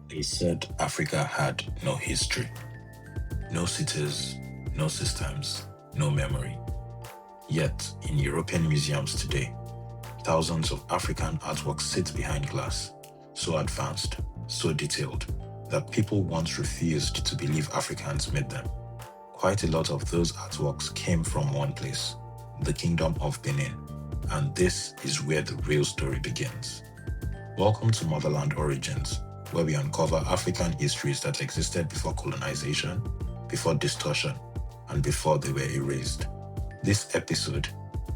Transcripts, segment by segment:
They said Africa had no history, no cities, no systems, no memory. Yet, in European museums today, thousands of African artworks sit behind glass, so advanced, so detailed, that people once refused to believe Africans made them. Quite a lot of those artworks came from one place, the Kingdom of Benin, and this is where the real story begins. Welcome to Motherland Origins, where we uncover African histories that existed before colonization, before distortion, and before they were erased. This episode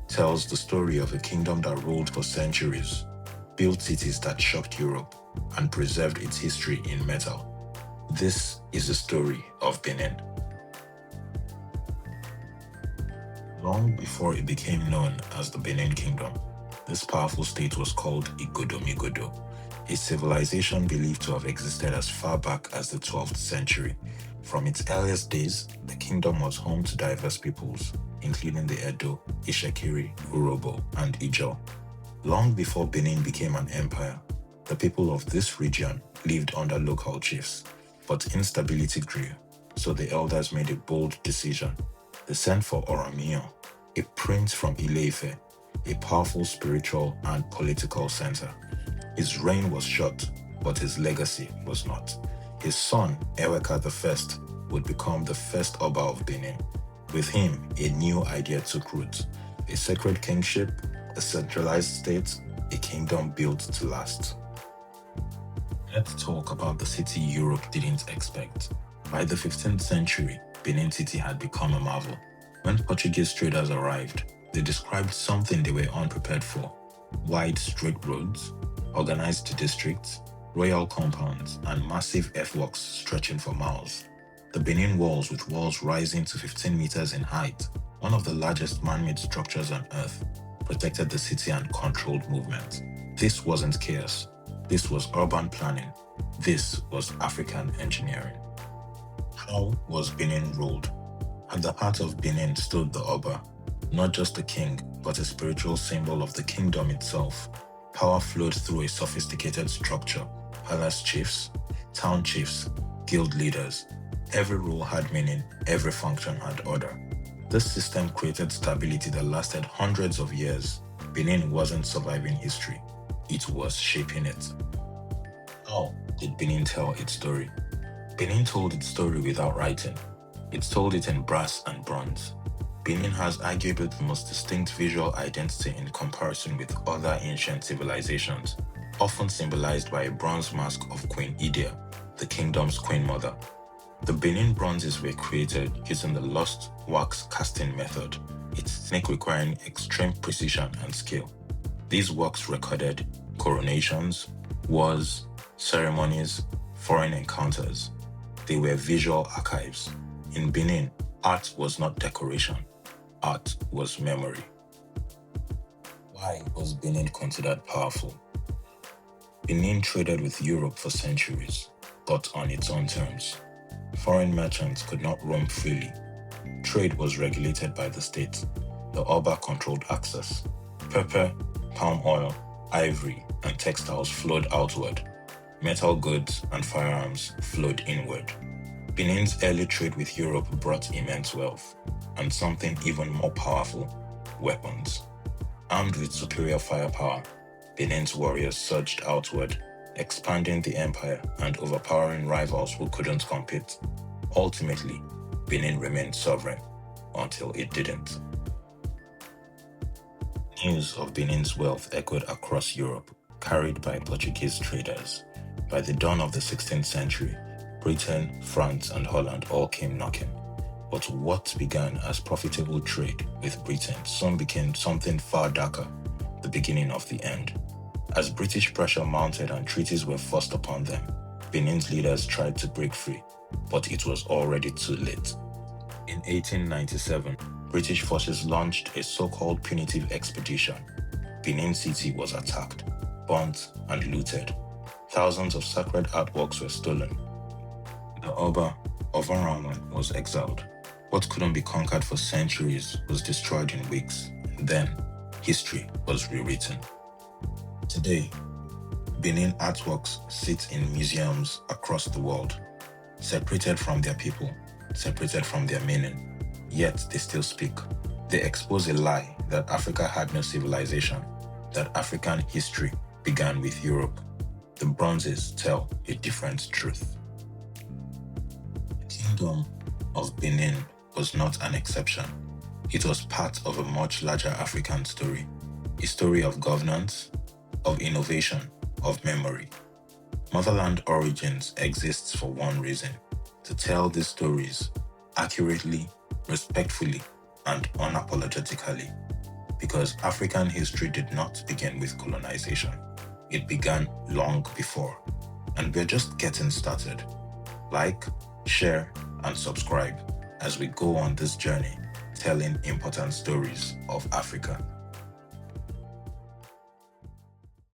tells the story of a kingdom that ruled for centuries, built cities that shocked Europe, and preserved its history in metal. This is the story of Benin. Long before it became known as the Benin Kingdom, this powerful state was called Igodomigodo, a civilization believed to have existed as far back as the 12th century. From its earliest days, the kingdom was home to diverse peoples, including the Edo, Ishekiri, Urobo, and Ijaw. Long before Benin became an empire, the people of this region lived under local chiefs, but instability grew, so the elders made a bold decision. They sent for Oromiyan, a prince from Ile-Ife, a powerful spiritual and political center. His reign was short, but his legacy was not. His son, Eweka I, would become the first Oba of Benin. With him, a new idea took root: a sacred kingship, a centralized state, a kingdom built to last. Let's talk about the city Europe didn't expect. By the 15th century, Benin City had become a marvel. When Portuguese traders arrived, they described something they were unprepared for: wide, straight roads, organized districts, royal compounds, and massive earthworks stretching for miles. The Benin walls, with walls rising to 15 meters in height, one of the largest man-made structures on Earth, protected the city and controlled movement. This wasn't chaos. This was urban planning. This was African engineering. How was Benin ruled? At the heart of Benin stood the Oba, not just a king, but a spiritual symbol of the kingdom itself. Power flowed through a sophisticated structure: palace chiefs, town chiefs, guild leaders. Every rule had meaning, every function had order. This system created stability that lasted hundreds of years. Benin wasn't surviving history, it was shaping it. How did Benin tell its story? Benin told its story without writing. It told it in brass and bronze. Benin has arguably the most distinct visual identity in comparison with other ancient civilizations, often symbolized by a bronze mask of Queen Idia, the kingdom's queen mother. The Benin Bronzes were created using the lost wax casting method, its technique requiring extreme precision and skill. These works recorded coronations, wars, ceremonies, foreign encounters. They were visual archives. In Benin, art was not decoration. Art was memory. Why was Benin considered powerful? Benin traded with Europe for centuries, but on its own terms. Foreign merchants could not roam freely. Trade was regulated by the state. The Oba controlled access. Pepper, palm oil, ivory, and textiles flowed outward. Metal goods and firearms flowed inward. Benin's early trade with Europe brought immense wealth, and something even more powerful: weapons. Armed with superior firepower, Benin's warriors surged outward, expanding the empire and overpowering rivals who couldn't compete. Ultimately, Benin remained sovereign until it didn't. News of Benin's wealth echoed across Europe, carried by Portuguese traders. By the dawn of the 16th century, Britain, France, and Holland all came knocking. But what began as profitable trade with Britain soon became something far darker: the beginning of the end. As British pressure mounted and treaties were forced upon them, Benin's leaders tried to break free, but it was already too late. In 1897, British forces launched a so-called punitive expedition. Benin City was attacked, burnt, and looted. Thousands of sacred artworks were stolen. The Oba of Oranwan was exiled. What couldn't be conquered for centuries was destroyed in weeks. Then, history was rewritten. Today, Benin artworks sit in museums across the world, separated from their people, separated from their meaning, yet they still speak. They expose a lie that Africa had no civilization, that African history began with Europe. The Bronzes tell a different truth. The Kingdom of Benin was not an exception. It was part of a much larger African story, a story of governance, of innovation, of memory. Motherland Origins exists for one reason: to tell these stories accurately, respectfully, and unapologetically. Because African history did not begin with colonization. It began long before, and we're just getting started. Like, share, and subscribe as we go on this journey telling important stories of Africa.